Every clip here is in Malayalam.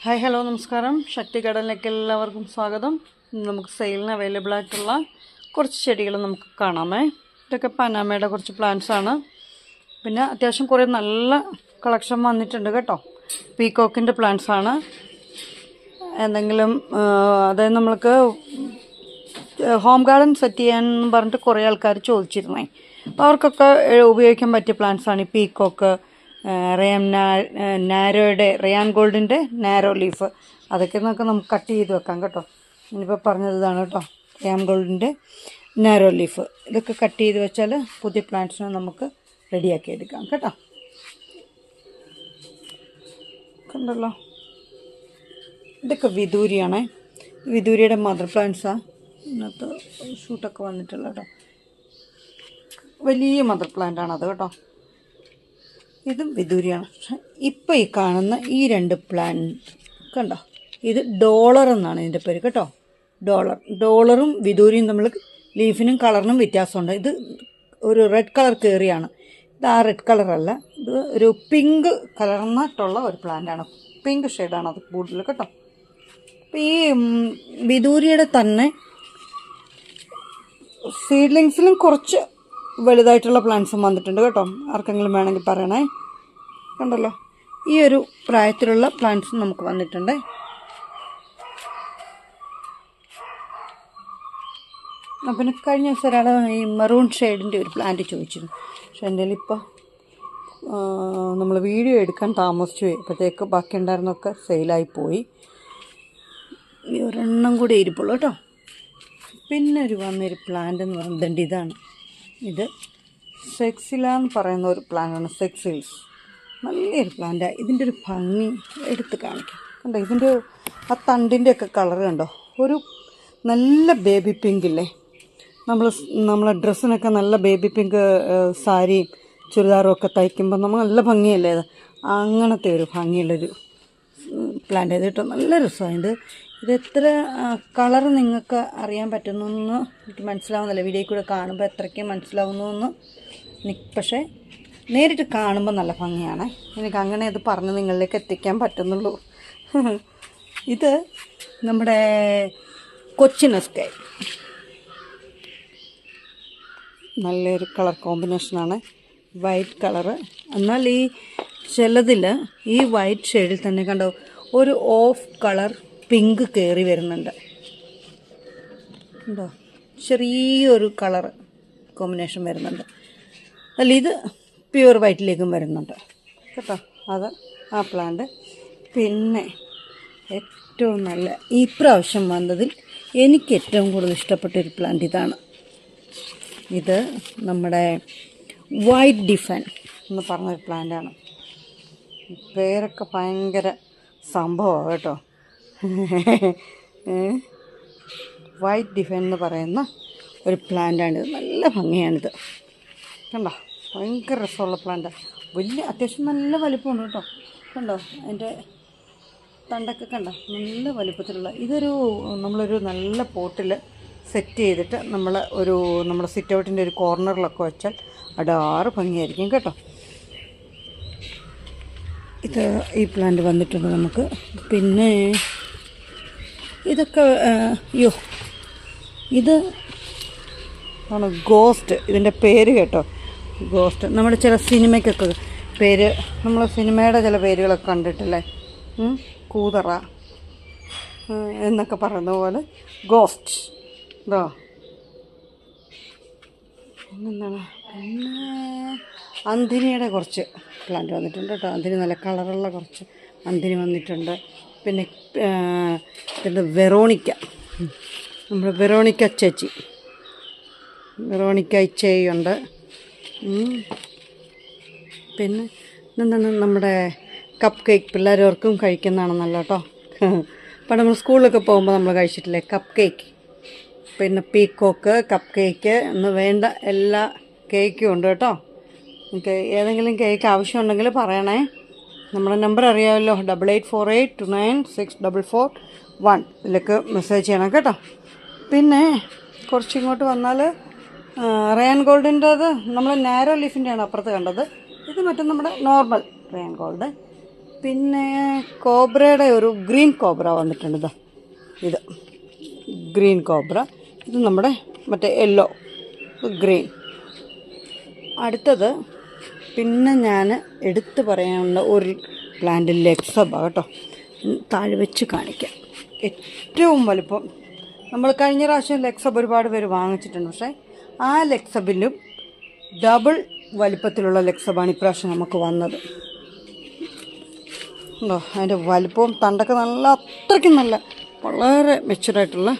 ഹായ് ഹലോ നമസ്കാരം. ശക്തി ഗാർഡനിലേക്ക് എല്ലാവർക്കും സ്വാഗതം. ഇന്ന് നമുക്ക് സെയിലിന് അവൈലബിൾ ആയിട്ടുള്ള കുറച്ച് ചെടികൾ നമുക്ക് കാണാമേ. ഇതൊക്കെ പനാമയുടെ കുറച്ച് പ്ലാന്റ്സ് ആണ്. പിന്നെ അത്യാവശ്യം കുറേ നല്ല കളക്ഷൻ വന്നിട്ടുണ്ട് കേട്ടോ. പീകോക്കിൻ്റെ പ്ലാന്റ്സ് ആണ്. എന്തെങ്കിലും അതായത് നമ്മൾക്ക് ഹോം ഗാർഡൻ സെറ്റ് ചെയ്യാൻ പറഞ്ഞിട്ട് കുറേ ആൾക്കാർ ചോദിച്ചിരുന്നേ. അപ്പോൾ അവർക്കൊക്കെ ഉപയോഗിക്കാൻ പറ്റിയ പ്ലാന്റ്സ് ആണ് ഈ പീകോക്ക്, റയാൻ ഗോൾഡിൻ്റെ നാരോ ലീഫ്. അതൊക്കെ നമുക്ക് കട്ട് ചെയ്ത് വെക്കാം കേട്ടോ. ഇനിയിപ്പോൾ പറഞ്ഞത് ഇതാണ് കേട്ടോ, റയാൻ ഗോൾഡിൻ്റെ നാരോ ലീഫ്. ഇതൊക്കെ കട്ട് ചെയ്ത് വെച്ചാൽ പുതിയ പ്ലാന്റ്സിനെ നമുക്ക് റെഡിയാക്കി എടുക്കാം കേട്ടോ. കണ്ടല്ലോ, ഇതൊക്കെ വിദൂരിയാണേ. വിദൂരിയുടെ മദർ പ്ലാന്റ്സാണ്. ഇതിനകത്ത് ഷൂട്ടൊക്കെ വന്നിട്ടുള്ള കേട്ടോ. വലിയ മദർ പ്ലാന്റാണ് അത് കേട്ടോ. ഇതും വിദൂരിയാണ്. പക്ഷെ ഇപ്പോൾ ഈ കാണുന്ന ഈ രണ്ട് പ്ലാന്റ് കണ്ടോ, ഇത് ഡോളർ എന്നാണ് ഇതിൻ്റെ പേര് കേട്ടോ. ഡോളറും വിദൂരിയും തമ്മിൽ ലീഫിനും കളറിനും വ്യത്യാസമുണ്ട്. ഇത് ഒരു റെഡ് കളർ കയറിയാണ്. ഇത് ആ റെഡ് കളറല്ല, ഇത് ഒരു പിങ്ക് കലർന്നിട്ടുള്ള ഒരു പ്ലാന്റാണ്. പിങ്ക് ഷെയ്ഡാണ് അത് കൂടുതൽ കേട്ടോ. അപ്പോൾ ഈ വിദൂരിയുടെ തന്നെ സീഡ്ലിങ്സിലും കുറച്ച് വലുതായിട്ടുള്ള പ്ലാന്റ്സും വന്നിട്ടുണ്ട് കേട്ടോ. ആർക്കെങ്കിലും വേണമെങ്കിൽ പറയണേ. കണ്ടല്ലോ, ഈ ഒരു പ്രായത്തിലുള്ള പ്ലാന്റ്സും നമുക്ക് വന്നിട്ടുണ്ട്. പിന്നെ കഴിഞ്ഞ ദിവസം ഒരാൾ ഈ മെറൂൺ ഷെയ്ഡിൻ്റെ ഒരു പ്ലാന്റ് ചോദിച്ചിരുന്നു. പക്ഷെ എൻ്റെ ഇപ്പോൾ നമ്മൾ വീഡിയോ എടുക്കാൻ താമസിച്ചു പോയി. അപ്പോഴത്തേക്ക് ബാക്കി ഉണ്ടായിരുന്നൊക്കെ സെയിലായിപ്പോയി. ഈ ഒരെണ്ണം കൂടി ഇരിപ്പുള്ളൂ കേട്ടോ. പിന്നെ വന്നൊരു പ്ലാന്റ് എന്ന് പറയുന്നത് ഇതാണ്. ഇത് സെക്സില എന്ന് പറയുന്ന ഒരു പ്ലാന്റാണ്. സെക്സിൽസ് നല്ലൊരു പ്ലാന്റാണ്. ഇതിൻ്റെ ഒരു ഭംഗി എടുത്ത് കാണിക്കാം കണ്ടോ. ഇതിൻ്റെ ആ തണ്ടിൻ്റെ ഒക്കെ കളർ കണ്ടോ, ഒരു നല്ല ബേബി പിങ്ക് ഇല്ലേ. നമ്മളെ ഡ്രസ്സിനൊക്കെ നല്ല ബേബി പിങ്ക് സാരിയും ചുരിദാറും ഒക്കെ തയ്ക്കുമ്പോൾ നമ്മൾ നല്ല ഭംഗിയല്ലേ അത്. അങ്ങനത്തെ ഒരു ഭംഗിയുള്ളൊരു പ്ലാന്റ് ഇത് കേട്ടോ. നല്ല രസമാണ് ഇത് എത്ര കളർ നിങ്ങൾക്ക് അറിയാൻ പറ്റുന്നു എനിക്ക് മനസ്സിലാവുന്നില്ല. വീഡിയോയിൽ കൂടെ കാണുമ്പോൾ എത്രയ്ക്ക് മനസ്സിലാവുന്നു പക്ഷേ നേരിട്ട് കാണുമ്പോൾ നല്ല ഭംഗിയാണ്. എനിക്ക് അങ്ങനെ ഇത് പറഞ്ഞ് നിങ്ങളിലേക്ക് എത്തിക്കാൻ പറ്റുന്നുള്ളൂ. ഇത് നമ്മുടെ കൊച്ചിനസ്കൈ നല്ലൊരു കളർ കോമ്പിനേഷനാണ്. White colour. എന്നാൽ ഈ ചിലതിൽ ഈ വൈറ്റ് ഷെയ്ഡിൽ തന്നെ കണ്ടോ ഒരു ഓഫ് കളർ പിങ്ക് കയറി വരുന്നുണ്ട് ഉണ്ടോ. ചെറിയൊരു കളർ കോമ്പിനേഷൻ വരുന്നുണ്ട്. അല്ല, ഇത് പ്യുവർ വൈറ്റിലേക്കും വരുന്നുണ്ട് കേട്ടോ. അത് ആ പ്ലാന്റ്. പിന്നെ ഏറ്റവും നല്ല ഈ പ്രാവശ്യം വന്നതിൽ എനിക്ക് ഏറ്റവും കൂടുതൽ ഇഷ്ടപ്പെട്ടൊരു പ്ലാന്റ് ഇതാണ്. ഇത് നമ്മുടെ വൈറ്റ് ഡിഫൻ എന്ന് പറഞ്ഞൊരു പ്ലാന്റാണ്. പേരൊക്കെ ഭയങ്കര സംഭവമാണ് കേട്ടോ. വൈറ്റ് ഡിഫൻ എന്ന് പറയുന്ന ഒരു പ്ലാന്റാണിത്. നല്ല ഭംഗിയാണിത് കണ്ടോ. ഭയങ്കര രസമുള്ള പ്ലാന്റാണ്. അത്യാവശ്യം നല്ല വലിപ്പമുണ്ട് കേട്ടോ. കണ്ടോ അതിൻ്റെ തണ്ടൊക്കെ കണ്ടോ, നല്ല വലിപ്പത്തിലുള്ള. നമ്മളൊരു നല്ല പോട്ടിൽ സെറ്റ് ചെയ്തിട്ട് നമ്മുടെ സിറ്റ് ഔട്ടിൻ്റെ ഒരു കോർണറിലൊക്കെ വെച്ചാൽ അടാറ് ഭംഗിയായിരിക്കും കേട്ടോ. ഈ പ്ലാന്റ് വന്നിട്ടുണ്ട് നമുക്ക്. പിന്നെ ഇതൊക്കെ ഇത് ആണ് ഗോസ്റ്റ്. ഇതിൻ്റെ പേര് കേട്ടോ, ഗോസ്റ്റ്. നമ്മുടെ ചില സിനിമയ്ക്കൊക്കെ പേര്, നമ്മൾ സിനിമയുടെ ചില പേരുകളൊക്കെ കണ്ടിട്ടില്ലേ, കൂതറ എന്നൊക്കെ പറയുന്ന പോലെ ഗോസ്റ്റ് ഇതോ. പിന്നെന്താണ്, പിന്നെ അന്തിനിയുടെ കുറച്ച് പ്ലാന്റ് വന്നിട്ടുണ്ട് കേട്ടോ. അന്തിനി നല്ല കളറുള്ള കുറച്ച് അന്തിനി വന്നിട്ടുണ്ട്. പിന്നെ ഇതിൻ്റെ വെറോണിക്ക, നമ്മുടെ വെറോണിക്ക ചേച്ചി, വെറോണിക്ക ഇച്ചയുണ്ട്. പിന്നെ എന്താണ്, നമ്മുടെ കപ്പ് കേക്ക് പിള്ളേർക്കും കഴിക്കുന്നതാണ് നല്ല കേട്ടോ. അപ്പോൾ നമ്മൾ സ്കൂളിലൊക്കെ പോകുമ്പോൾ നമ്മൾ കഴിച്ചിട്ടില്ലേ കപ്പ് കേക്ക്. പിന്നെ പീകോക്ക്, കപ്പ് കേക്ക് എന്ന് വേണ്ട എല്ലാ കേക്കും ഉണ്ട് കേട്ടോ. നിങ്ങൾക്ക് ഏതെങ്കിലും കേക്ക് ആവശ്യമുണ്ടെങ്കിൽ പറയണേ. നമ്മുടെ നമ്പർ അറിയാമല്ലോ, 8848296441. ഇതിലേക്ക് മെസ്സേജ് ചെയ്യണം കേട്ടോ. പിന്നെ കുറച്ചിങ്ങോട്ട് വന്നാൽ റയാൻ ഗോൾഡിൻ്റെത് നമ്മൾ നാരോ ലീഫിൻ്റെയാണ് അപ്പുറത്ത് കണ്ടത്. ഇത് മറ്റും നമ്മുടെ നോർമൽ റയാൻ ഗോൾഡ്. പിന്നെ കോബ്രയുടെ ഒരു ഗ്രീൻ കോബ്ര വന്നിട്ടുണ്ട്. ഇത് ഗ്രീൻ കോബ്ര, ഇത് നമ്മുടെ മറ്റേ യെല്ലോ, ഗ്രീൻ. അടുത്തത് പിന്നെ ഞാൻ എടുത്ത് പറയാനുള്ള ഒരു പ്ലാന്റ് ലെക്സബ കേട്ടോ. താഴെ വെച്ച് കാണിക്കാം. ഏറ്റവും വലുപ്പം, നമ്മൾ കഴിഞ്ഞ പ്രാവശ്യം ലെക്സബ് ഒരുപാട് പേര് വാങ്ങിച്ചിട്ടുണ്ട്. പക്ഷേ ആ ലെക്സബിലും ഡബിൾ വലിപ്പത്തിലുള്ള ലെക്സബാണ് ഇപ്രാവശ്യം നമുക്ക് വന്നത്. ഉണ്ടോ അതിൻ്റെ വലിപ്പവും തണ്ടൊക്കെ നല്ല, അത്രയ്ക്കും നല്ല, വളരെ മെച്ചുറായിട്ടുള്ള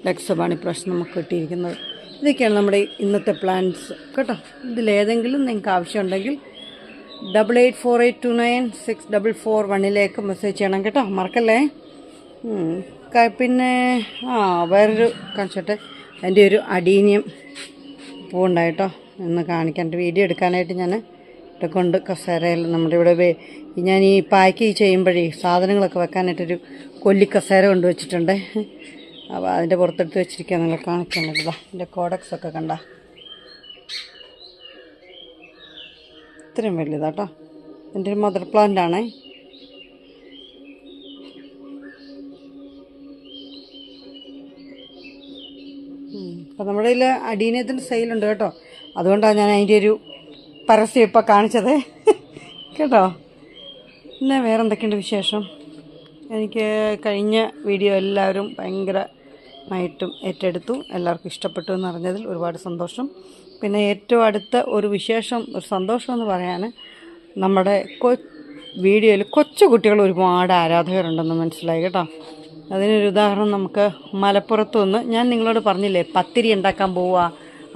ലെക്സബാണ് ഇപ്രാവശ്യം നമുക്ക് കിട്ടിയിരിക്കുന്നത്. ഇതൊക്കെയാണ് നമ്മുടെ ഇന്നത്തെ പ്ലാന്റ്സ് കേട്ടോ. ഇതിലേതെങ്കിലും നിങ്ങൾക്ക് ആവശ്യമുണ്ടെങ്കിൽ 8848296441 മെസ്സേജ് ചെയ്യണം കേട്ടോ, മറക്കല്ലേ. പിന്നെ വേറൊരു കാണിച്ചോട്ടെ, എൻ്റെ ഒരു അഡീനിയം പൂവുണ്ടായിട്ടോ, ഒന്ന് കാണിക്കാൻ വീഡിയോ എടുക്കാനായിട്ട് ഞാൻ കൊണ്ട് കസേരയിൽ നമ്മുടെ ഇവിടെ ഞാൻ ഈ പാക്ക് ചെയ്യുമ്പോഴേ സാധനങ്ങളൊക്കെ വെക്കാനായിട്ടൊരു കൊല്ലിക്കസേര കൊണ്ടുവച്ചിട്ടുണ്ട്. അപ്പോൾ അതിൻ്റെ പുറത്തെടുത്ത് വെച്ചിരിക്കുക, നിങ്ങൾ കാണിക്കേണ്ടത്. എൻ്റെ കോഡക്സൊക്കെ കണ്ട ഇത്രയും വലുതാട്ടോ. എൻ്റെ ഒരു മദർ പ്ലാന്റാണേ. അപ്പം നമ്മുടെ കയ്യിൽ അഡീനിയത്തിൻ്റെ സെയിലുണ്ട് കേട്ടോ. അതുകൊണ്ടാണ് ഞാൻ അതിൻ്റെ ഒരു പരസ്യം ഇപ്പോൾ കാണിച്ചത് കേട്ടോ. പിന്നെ വേറെ എന്തൊക്കെയുണ്ട് വിശേഷം? എനിക്ക് കഴിഞ്ഞ വീഡിയോ എല്ലാവരും ഭയങ്കരമായിട്ടും ഏറ്റെടുത്തു, എല്ലാവർക്കും ഇഷ്ടപ്പെട്ടു എന്ന് അറിഞ്ഞതിൽ ഒരുപാട് സന്തോഷം. പിന്നെ ഏറ്റവും അടുത്ത ഒരു വിശേഷം, ഒരു സന്തോഷം എന്ന് പറയാൻ, നമ്മുടെ വീഡിയോയിൽ കൊച്ചു കുട്ടികൾ ഒരുപാട് ആരാധകരുണ്ടെന്ന് മനസ്സിലായി കേട്ടോ. അതിനൊരു ഉദാഹരണം നമുക്ക് മലപ്പുറത്തു നിന്ന്, ഞാൻ നിങ്ങളോട് പറഞ്ഞില്ലേ പത്തിരി ഉണ്ടാക്കാൻ പോവുക,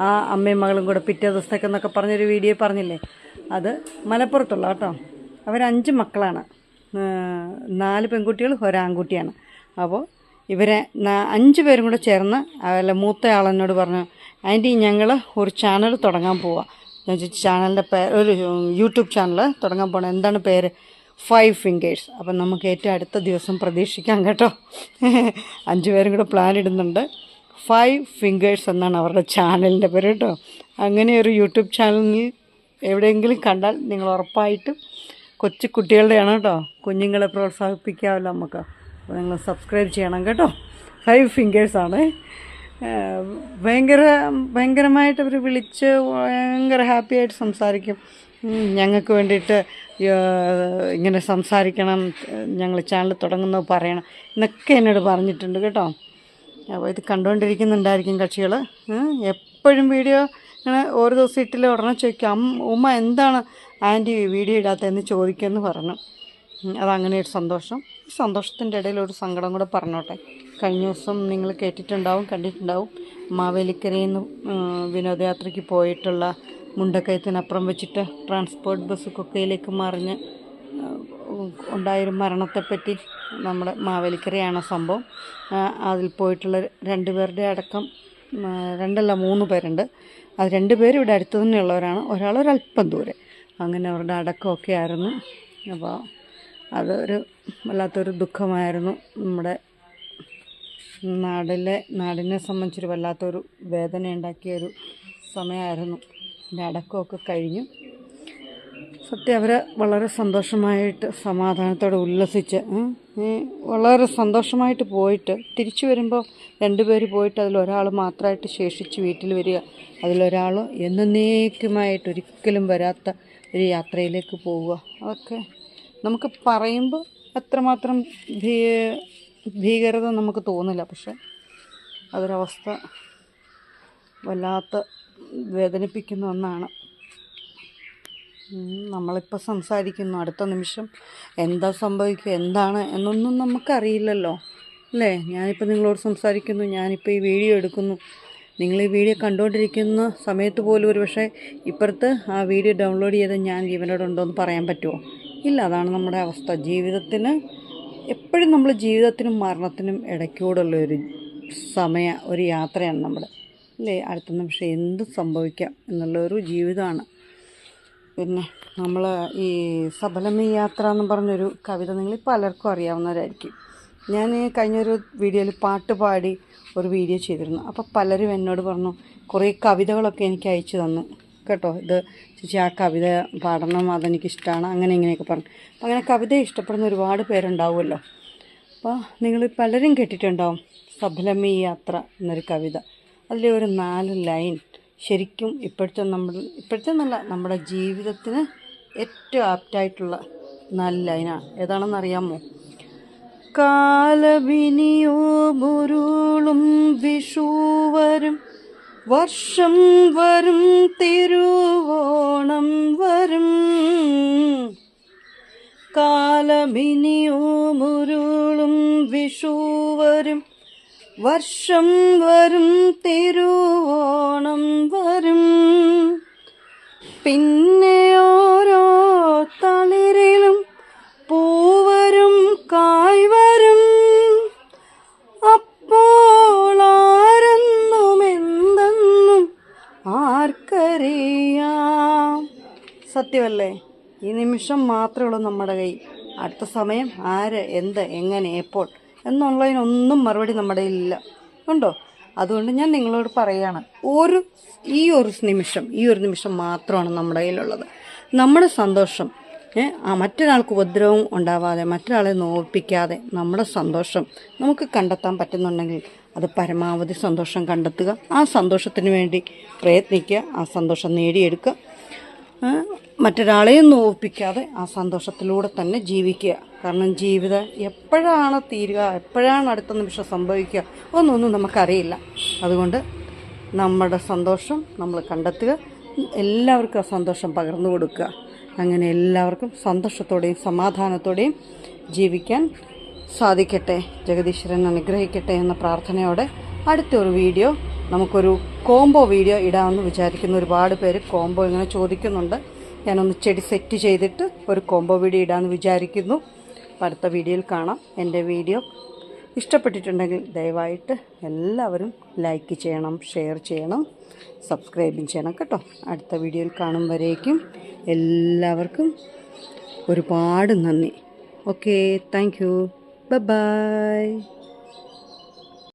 ആ അമ്മയും മകളും കൂടെ പിറ്റേ ദിവസത്തേക്കെന്നൊക്കെ പറഞ്ഞൊരു വീഡിയോ പറഞ്ഞില്ലേ, അത് മലപ്പുറത്തുള്ള കേട്ടോ. അവർ 5 മക്കളാണ്, 4 പെൺകുട്ടികൾ, 1 ആൺകുട്ടിയാണ്. അപ്പോൾ ഇവരെ 5 പേരും കൂടെ ചേർന്ന്, അല്ല മൂത്തയാളെന്നോട് പറഞ്ഞു, ആൻറ്റി ഞങ്ങൾ ഒരു ചാനൽ തുടങ്ങാൻ പോവാം. ഞാൻ ചോദിച്ചു ചാനലിൻ്റെ പേര്, ഒരു യൂട്യൂബ് ചാനൽ തുടങ്ങാൻ പോകണം, എന്താണ് പേര്? 5 ഫിംഗേഴ്സ്. അപ്പം നമുക്ക് ഏറ്റവും അടുത്ത ദിവസം പ്രതീക്ഷിക്കാം കേട്ടോ. 5 പേരും കൂടെ പ്ലാൻ ഇടുന്നുണ്ട്. 5 ഫിംഗേഴ്സ് എന്നാണ് അവരുടെ ചാനലിൻ്റെ പേര് കേട്ടോ. അങ്ങനെ ഒരു യൂട്യൂബ് ചാനലിൽ എവിടെയെങ്കിലും കണ്ടാൽ നിങ്ങൾ ഉറപ്പായിട്ടും, കൊച്ചു കുട്ടികളുടെയാണ് കേട്ടോ, കുഞ്ഞുങ്ങളെ പ്രോത്സാഹിപ്പിക്കാമല്ലോ നമുക്ക്. അപ്പോൾ നിങ്ങൾ സബ്സ്ക്രൈബ് ചെയ്യണം കേട്ടോ. 5 ഫിംഗേഴ്സാണ്. ഭയങ്കരമായിട്ട് അവർ വിളിച്ച് ഭയങ്കര ഹാപ്പിയായിട്ട് സംസാരിക്കും. ഞങ്ങൾക്ക് വേണ്ടിയിട്ട് ഇങ്ങനെ സംസാരിക്കണം, ഞങ്ങൾ ചാനൽ തുടങ്ങുന്നത് പറയണം എന്നൊക്കെ എന്നോട് പറഞ്ഞിട്ടുണ്ട് കേട്ടോ. അപ്പോൾ ഇത് കണ്ടുകൊണ്ടിരിക്കുന്നുണ്ടായിരിക്കും കക്ഷികൾ. എപ്പോഴും വീഡിയോ ഇങ്ങനെ ഓരോ ദിവസം ഇട്ടില്ല ഉടനെ ചോദിക്കും, ഉമ്മ എന്താണ് ആൻറ്റി വീഡിയോ ഇടാത്തതെന്ന് ചോദിക്കുമെന്ന് പറഞ്ഞു. അതങ്ങനെ ഒരു സന്തോഷം. ഈ സന്തോഷത്തിൻ്റെ ഇടയിൽ ഒരു സങ്കടം കൂടെ പറഞ്ഞോട്ടെ. കഴിഞ്ഞ ദിവസം നിങ്ങൾ കേട്ടിട്ടുണ്ടാവും, കണ്ടിട്ടുണ്ടാവും, മാവേലിക്കരയിൽ നിന്ന് വിനോദയാത്രയ്ക്ക് പോയിട്ടുള്ള മുണ്ടക്കയത്തിനപ്പുറം വെച്ചിട്ട് ട്രാൻസ്പോർട്ട് ബസ് കൊക്കയിലേക്ക് മറിഞ്ഞ് ഉണ്ടായൊരു മരണത്തെപ്പറ്റി. നമ്മുടെ മാവേലിക്കരയാണ് സംഭവം. അതിൽ പോയിട്ടുള്ള 2 പേരുടെ അടക്കം, 3 പേരുണ്ട്. അത് 2 പേരും ഇവിടെ അടുത്ത് തന്നെയുള്ളവരാണ്, ഒരാളൊരല്പം ദൂരെ. അങ്ങനെ അവരുടെ അടക്കമൊക്കെ ആയിരുന്നു. അപ്പോൾ അതൊരു വല്ലാത്തൊരു ദുഃഖമായിരുന്നു. നമ്മുടെ നാടിനെ സംബന്ധിച്ചൊരു വല്ലാത്തൊരു വേദന ഉണ്ടാക്കിയൊരു സമയമായിരുന്നു. എൻ്റെ അടക്കമൊക്കെ കഴിഞ്ഞു. സത്യം അവർ വളരെ സന്തോഷമായിട്ട് സമാധാനത്തോടെ ഉല്ലസിച്ച് വളരെ സന്തോഷമായിട്ട് പോയിട്ട് തിരിച്ചു വരുമ്പോൾ 2 പേര് പോയിട്ട് അതിലൊരാൾ മാത്രമായിട്ട് ശേഷിച്ച് വീട്ടിൽ വരിക. അതിലൊരാൾ എന്നേക്കുമായിട്ട് ഒരിക്കലും വരാത്ത ഒരു യാത്രയിലേക്ക് പോവുക. അതൊക്കെ നമുക്ക് പറയുമ്പോൾ അത്രമാത്രം ഭീകരത നമുക്ക് തോന്നില്ല. പക്ഷെ അതൊരവസ്ഥ വല്ലാത്ത വേദനിപ്പിക്കുന്ന ഒന്നാണ്. നമ്മളിപ്പോൾ സംസാരിക്കുന്നു, അടുത്ത നിമിഷം എന്താ സംഭവിക്കുക, എന്താണ് എന്നൊന്നും നമുക്കറിയില്ലല്ലോ അല്ലേ. ഞാനിപ്പോൾ നിങ്ങളോട് സംസാരിക്കുന്നു, ഞാനിപ്പോൾ ഈ വീഡിയോ എടുക്കുന്നു, നിങ്ങൾ ഈ വീഡിയോ കണ്ടുകൊണ്ടിരിക്കുന്ന സമയത്ത് പോലും ഒരു പക്ഷേ ഇപ്പുറത്ത് ആ വീഡിയോ ഡൗൺലോഡ് ചെയ്ത് ഞാൻ ജീവനോടുണ്ടോ എന്ന് പറയാൻ പറ്റുമോ? ഇല്ല. അതാണ് നമ്മുടെ അവസ്ഥ. ജീവിതത്തിന് എപ്പോഴും നമ്മൾ ജീവിതത്തിനും മരണത്തിനും ഇടയ്ക്കൂടുള്ള ഒരു യാത്രയാണ് നമ്മുടെ അല്ലേ. അടുത്ത നിമിഷം എന്ത് സംഭവിക്കാം എന്നുള്ളൊരു ജീവിതമാണ്. പിന്നെ നമ്മൾ ഈ സബലമീ യാത്ര എന്ന് പറഞ്ഞൊരു കവിത നിങ്ങൾ പലർക്കും അറിയാവുന്നവരായിരിക്കും. ഞാൻ കഴിഞ്ഞൊരു വീഡിയോയിൽ പാട്ട് പാടി ഒരു വീഡിയോ ചെയ്തിരുന്നു. അപ്പോൾ പലരും എന്നോട് പറഞ്ഞു, കുറേ കവിതകളൊക്കെ എനിക്ക് അയച്ചു തന്നു. കേട്ടോ, ഇത് ചേച്ചി ആ കവിത പാടണം, അതെനിക്കിഷ്ടമാണ്, അങ്ങനെ ഇങ്ങനെയൊക്കെ പറഞ്ഞു. അപ്പം അങ്ങനെ കവിത ഇഷ്ടപ്പെടുന്ന ഒരുപാട് പേരുണ്ടാവുമല്ലോ. അപ്പോൾ നിങ്ങൾ പലരും കേട്ടിട്ടുണ്ടാവും സഫലമീ യാത്ര എന്നൊരു കവിത. അതിലെ ഒരു 4 ലൈൻ ശരിക്കും ഇപ്പോഴത്തെ നല്ല നമ്മുടെ ജീവിതത്തിന് ഏറ്റവും ആപ്റ്റായിട്ടുള്ള 4 ലൈനാണ്. ഏതാണെന്നറിയാമോ? കാലവിനിയോമുരുളും വിഷുവരും, വർഷം വരും, തിരുവോണം വരും. കാലമിനിയോമുരുളും വിഷുവരും, വർഷം വരും, തിരുവോണം വരും. പിന്നെ ഓരോ തളിരിലും പൂവരും, കായ് വരും. അപ്പോൾ ആരെന്നും എന്തെന്നും ആർക്കറിയാം. സത്യമല്ലേ? ഈ നിമിഷം മാത്രമേ ഉള്ളൂ നമ്മുടെ കൈ. അടുത്ത സമയം ആര്, എന്ത്, എങ്ങനെ, എപ്പോൾ എന്നുള്ളതിനൊന്നും മറുപടി നമ്മുടെ കയ്യിലില്ല. ഉണ്ടോ? അതുകൊണ്ട് ഞാൻ നിങ്ങളോട് പറയാണ്, ഈ ഒരു നിമിഷം മാത്രമാണ് നമ്മുടെ കയ്യിലുള്ളത്. നമ്മുടെ സന്തോഷം മറ്റൊരാൾക്ക് ഉപദ്രവം ഉണ്ടാവാതെ, മറ്റൊരാളെ നോവിപ്പിക്കാതെ നമ്മുടെ സന്തോഷം നമുക്ക് കണ്ടെത്താൻ പറ്റുന്നുണ്ടെങ്കിൽ അത് പരമാവധി സന്തോഷം കണ്ടെത്തുക. ആ സന്തോഷത്തിന് വേണ്ടി പ്രയത്നിക്കുക, ആ സന്തോഷം നേടിയെടുക്കുക. മറ്റൊരാളെയും നോവിപ്പിക്കാതെ ആ സന്തോഷത്തിലൂടെ തന്നെ ജീവിക്കുക. കാരണം ജീവിതം എപ്പോഴാണ് തീരുക, എപ്പോഴാണ് അടുത്ത നിമിഷം സംഭവിക്കുക ഒന്നും നമുക്കറിയില്ല. അതുകൊണ്ട് നമ്മുടെ സന്തോഷം നമ്മൾ കണ്ടെത്തുക, എല്ലാവർക്കും ആ സന്തോഷം പകർന്നു കൊടുക്കുക. അങ്ങനെ എല്ലാവർക്കും സന്തോഷത്തോടെയും സമാധാനത്തോടെയും ജീവിക്കാൻ സാധിക്കട്ടെ. ജഗദീശ്വരൻ അനുഗ്രഹിക്കട്ടെ എന്ന പ്രാർത്ഥനയോടെ അടുത്തൊരു വീഡിയോ, നമുക്കൊരു കോംബോ വീഡിയോ ഇടാമെന്ന് വിചാരിക്കുന്ന ഒരുപാട് പേര് കോംബോ ഇങ്ങനെ ചോദിക്കുന്നുണ്ട്. ഞാനൊന്ന് ചെടി സെറ്റ് ചെയ്തിട്ട് ഒരു കോംബോ വീഡിയോ ഇടാമെന്ന് വിചാരിക്കുന്നു. അടുത്ത വീഡിയോയിൽ കാണാം. എൻ്റെ വീഡിയോ ഇഷ്ടപ്പെട്ടിട്ടുണ്ടെങ്കിൽ ദയവായിട്ട് എല്ലാവരും ലൈക്ക് ചെയ്യണം, ഷെയർ ചെയ്യണം, സബ്സ്ക്രൈബും ചെയ്യണം കേട്ടോ. അടുത്ത വീഡിയോയിൽ കാണും വരേക്കും എല്ലാവർക്കും ഒരുപാട് നന്ദി. Okay, thank you, by.